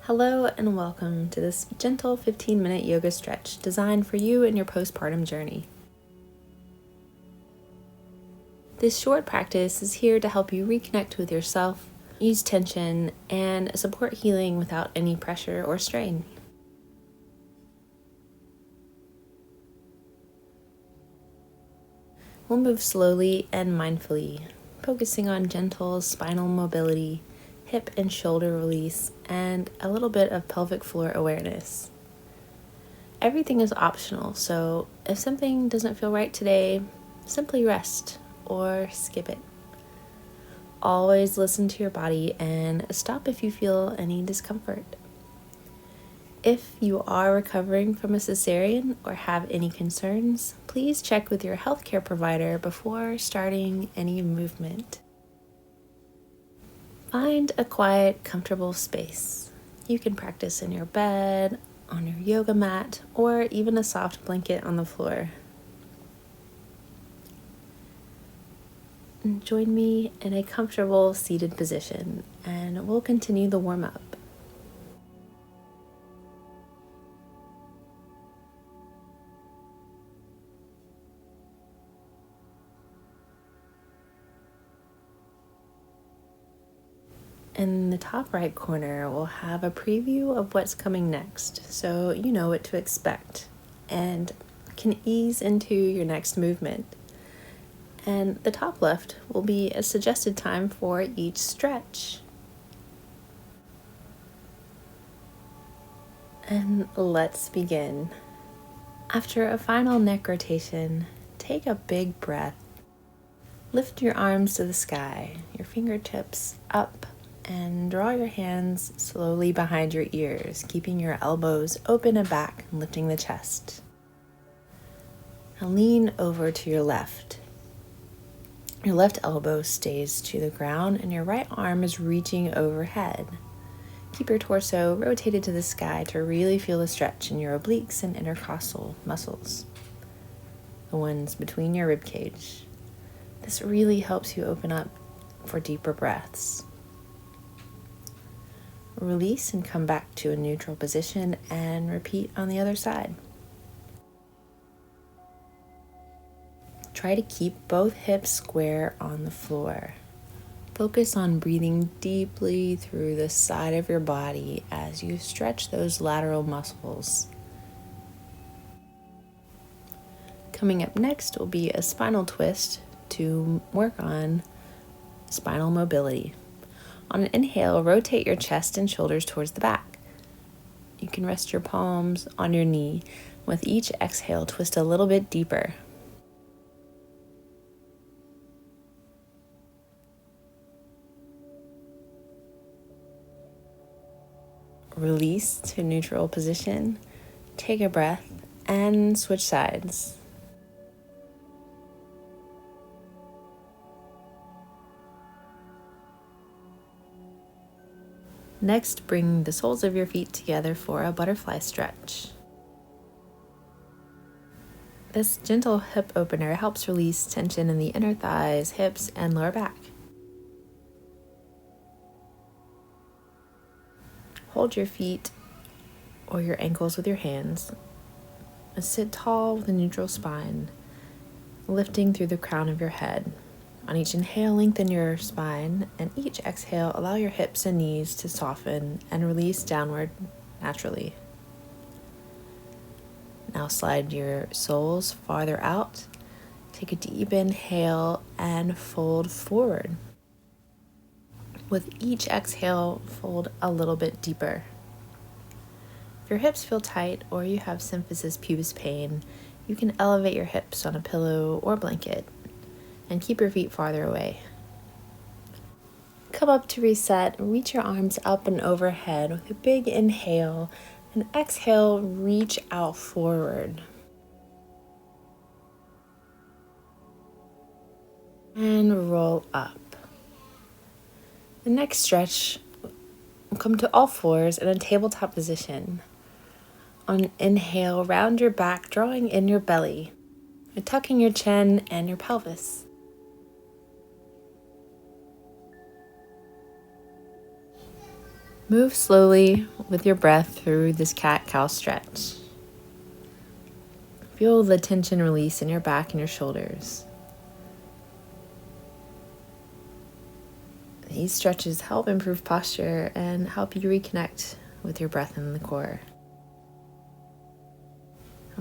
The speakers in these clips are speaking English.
Hello and welcome to this gentle 15-minute yoga stretch designed for you and your postpartum journey. This short practice is here to help you reconnect with yourself, ease tension, and support healing without any pressure or strain. We'll move slowly and mindfully, focusing on gentle spinal mobility, hip and shoulder release, and a little bit of pelvic floor awareness. Everything is optional, so if something doesn't feel right today, simply rest or skip it. Always listen to your body and stop if you feel any discomfort. If you are recovering from a cesarean or have any concerns, please check with your healthcare provider before starting any movement. Find a quiet, comfortable space. You can practice in your bed, on your yoga mat, or even a soft blanket on the floor. And join me in a comfortable seated position, and we'll continue the warm-up. In the top right corner, we'll have a preview of what's coming next, so you know what to expect and can ease into your next movement. And the top left will be a suggested time for each stretch. And let's begin. After a final neck rotation, take a big breath. Lift your arms to the sky, your fingertips up, and draw your hands slowly behind your ears, keeping your elbows open and back and lifting the chest. Now lean over to your left. Your left elbow stays to the ground and your right arm is reaching overhead. Keep your torso rotated to the sky to really feel the stretch in your obliques and intercostal muscles, the ones between your rib cage. This really helps you open up for deeper breaths. Release and come back to a neutral position and repeat on the other side. Try to keep both hips square on the floor. Focus on breathing deeply through the side of your body as you stretch those lateral muscles. Coming up next will be a spinal twist to work on spinal mobility. On an inhale, rotate your chest and shoulders towards the back. You can rest your palms on your knee. With each exhale, twist a little bit deeper. Release to neutral position. Take a breath and switch sides. Next, bring the soles of your feet together for a butterfly stretch. This gentle hip opener helps release tension in the inner thighs, hips, and lower back. Hold your feet or your ankles with your hands. Sit tall with a neutral spine, lifting through the crown of your head. On each inhale, lengthen your spine, and each exhale, allow your hips and knees to soften and release downward naturally. Now slide your soles farther out. Take a deep inhale and fold forward. With each exhale, fold a little bit deeper. If your hips feel tight or you have symphysis pubis pain, you can elevate your hips on a pillow or blanket and keep your feet farther away. Come up to reset, reach your arms up and overhead with a big inhale, and exhale, reach out forward. And roll up. The next stretch, come to all fours in a tabletop position. On inhale, round your back, drawing in your belly, and tucking your chin and your pelvis. Move slowly with your breath through this cat-cow stretch. Feel the tension release in your back and your shoulders. These stretches help improve posture and help you reconnect with your breath in the core.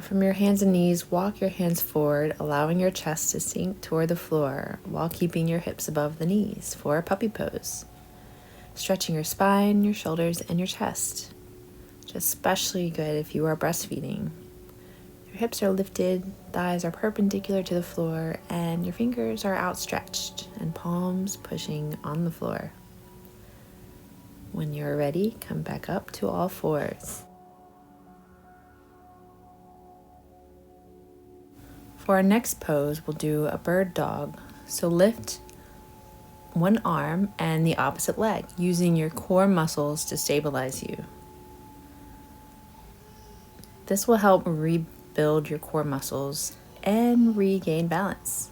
From your hands and knees, walk your hands forward, allowing your chest to sink toward the floor while keeping your hips above the knees for a puppy pose. Stretching your spine, your shoulders, and your chest. Which is especially good if you are breastfeeding. Your hips are lifted, thighs are perpendicular to the floor, and your fingers are outstretched and palms pushing on the floor. When you're ready, come back up to all fours. For our next pose, we'll do a bird dog. So lift one arm and the opposite leg, using your core muscles to stabilize you. This will help rebuild your core muscles and regain balance.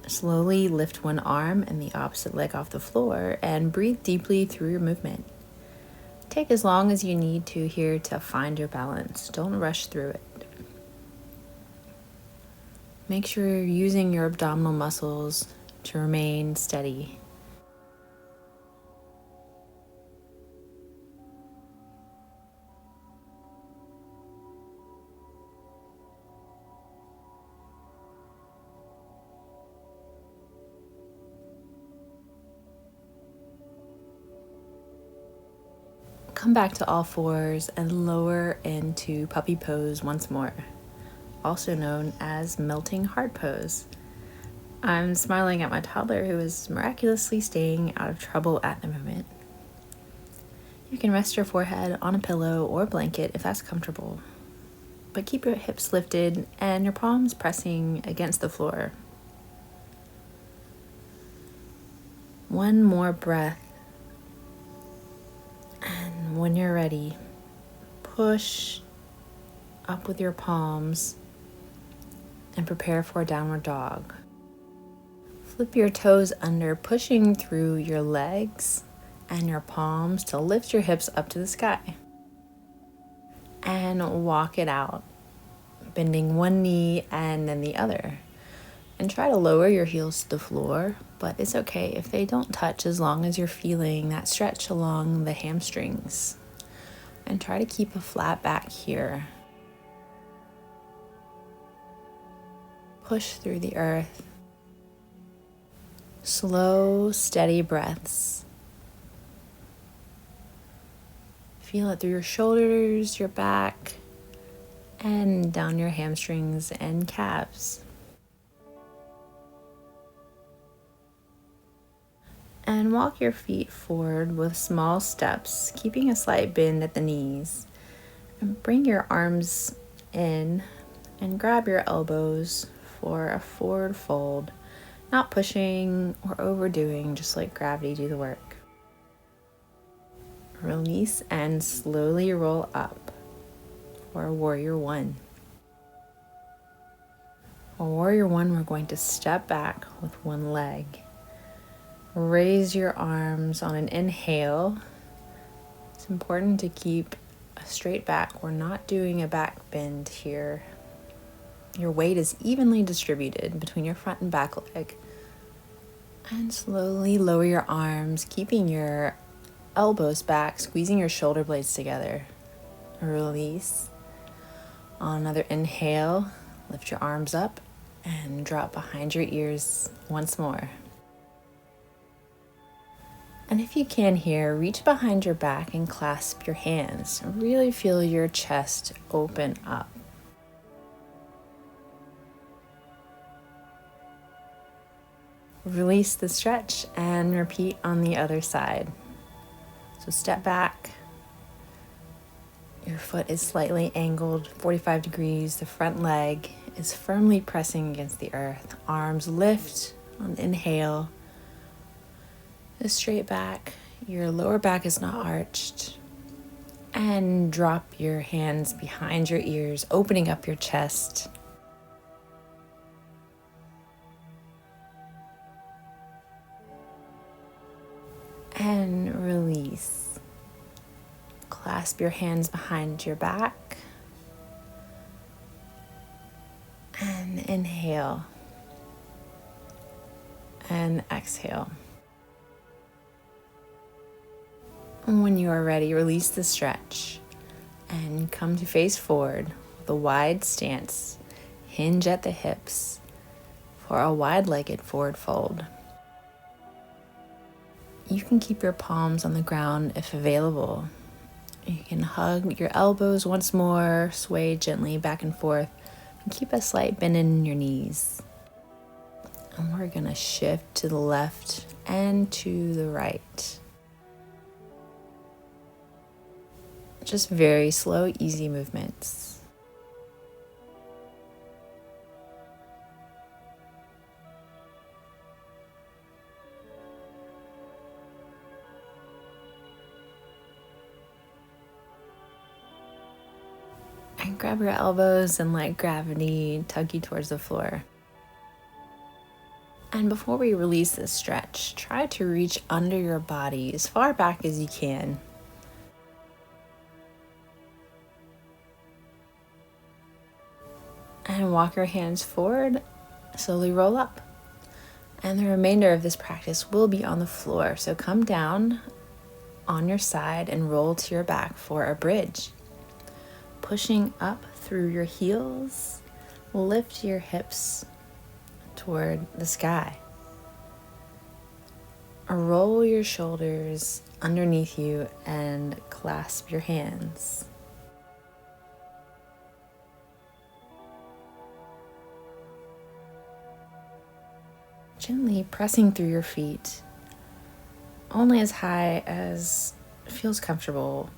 Slowly lift one arm and the opposite leg off the floor and breathe deeply through your movement. Take as long as you need to here to find your balance. Don't rush through it. Make sure you're using your abdominal muscles to remain steady. Come back to all fours and lower into puppy pose once more, also known as melting heart pose. I'm smiling at my toddler who is miraculously staying out of trouble at the moment. You can rest your forehead on a pillow or blanket if that's comfortable, but keep your hips lifted and your palms pressing against the floor. One more breath. And when you're ready, push up with your palms and prepare for a downward dog. Flip your toes under, pushing through your legs and your palms to lift your hips up to the sky. And walk it out, bending one knee and then the other. And try to lower your heels to the floor, but it's okay if they don't touch as long as you're feeling that stretch along the hamstrings. And try to keep a flat back here. Push through the earth. Slow, steady breaths. Feel it through your shoulders, your back, and down your hamstrings and calves. And walk your feet forward with small steps, keeping a slight bend at the knees. And bring your arms in and grab your elbows for a forward fold. Not pushing or overdoing, just let gravity do the work. Release and slowly roll up for Warrior One. For Warrior One, we're going to step back with one leg. Raise your arms on an inhale. It's important to keep a straight back. We're not doing a back bend here. Your weight is evenly distributed between your front and back leg. And slowly lower your arms, keeping your elbows back, squeezing your shoulder blades together. Release. On another inhale, lift your arms up and drop behind your ears once more. And if you can here, reach behind your back and clasp your hands. Really feel your chest open up. Release the stretch and repeat on the other side. So step back. Your foot is slightly angled 45 degrees. The front leg is firmly pressing against the earth. Arms lift on inhale. Just straight back. Your lower back is not arched. And drop your hands behind your ears, opening up your chest. And release. Clasp your hands behind your back. And inhale. And exhale. When you are ready, release the stretch and come to face forward with a wide stance. Hinge at the hips for a wide-legged forward fold. You can keep your palms on the ground if available. You can hug your elbows once more, sway gently back and forth, and keep a slight bend in your knees. And we're going to shift to the left and to the right. Just very slow, easy movements. And grab your elbows and let gravity tug you towards the floor. And before we release this stretch, try to reach under your body as far back as you can. And walk your hands forward, slowly roll up. And the remainder of this practice will be on the floor. So come down on your side and roll to your back for a bridge. Pushing up through your heels, lift your hips toward the sky. Roll your shoulders underneath you and clasp your hands. Gently pressing through your feet, only as high as feels comfortable.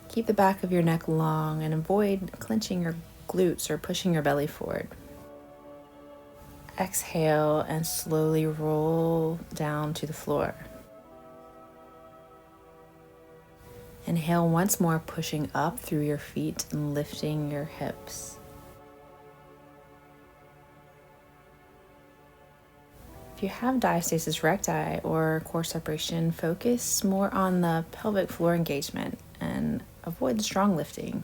Keep the back of your neck long and avoid clenching your glutes or pushing your belly forward. Exhale and slowly roll down to the floor. Inhale once more, pushing up through your feet and lifting your hips. If you have diastasis recti or core separation, focus more on the pelvic floor engagement and avoid the strong lifting.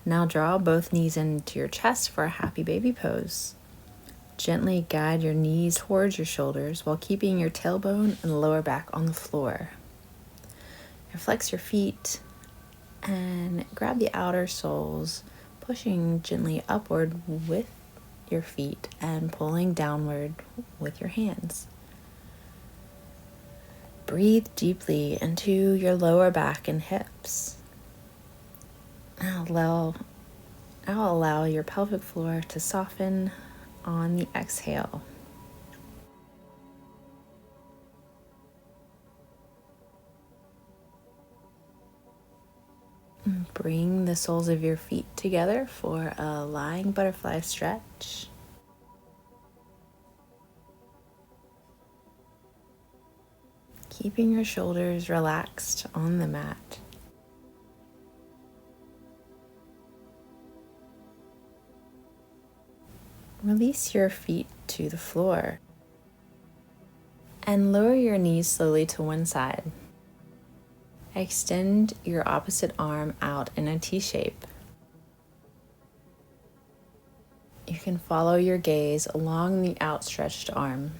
Now draw both knees into your chest for a happy baby pose. Gently guide your knees towards your shoulders while keeping your tailbone and lower back on the floor. Flex your feet and grab the outer soles, pushing gently upward with your feet and pulling downward with your hands. Breathe deeply into your lower back and hips. Now allow your pelvic floor to soften on the exhale. Bring the soles of your feet together for a lying butterfly stretch. Keeping your shoulders relaxed on the mat. Release your feet to the floor and lower your knees slowly to one side. Extend your opposite arm out in a T shape. You can follow your gaze along the outstretched arm.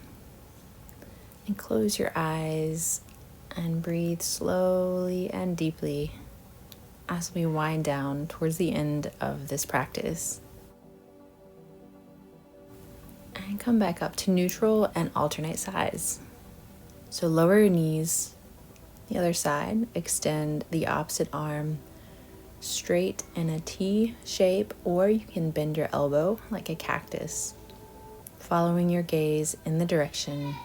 And close your eyes and breathe slowly and deeply as we wind down towards the end of this practice. And come back up to neutral and alternate sides. So lower your knees, the other side, extend the opposite arm straight in a T shape, or you can bend your elbow like a cactus, following your gaze in the direction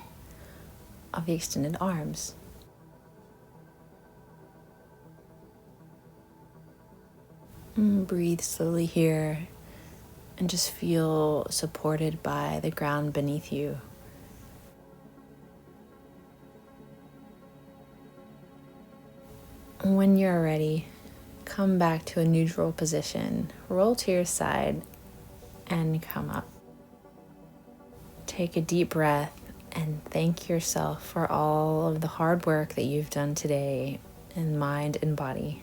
of the extended arms. Breathe slowly here and just feel supported by the ground beneath you. When you're ready, come back to a neutral position, roll to your side, and come up. Take a deep breath and thank yourself for all of the hard work that you've done today in mind and body.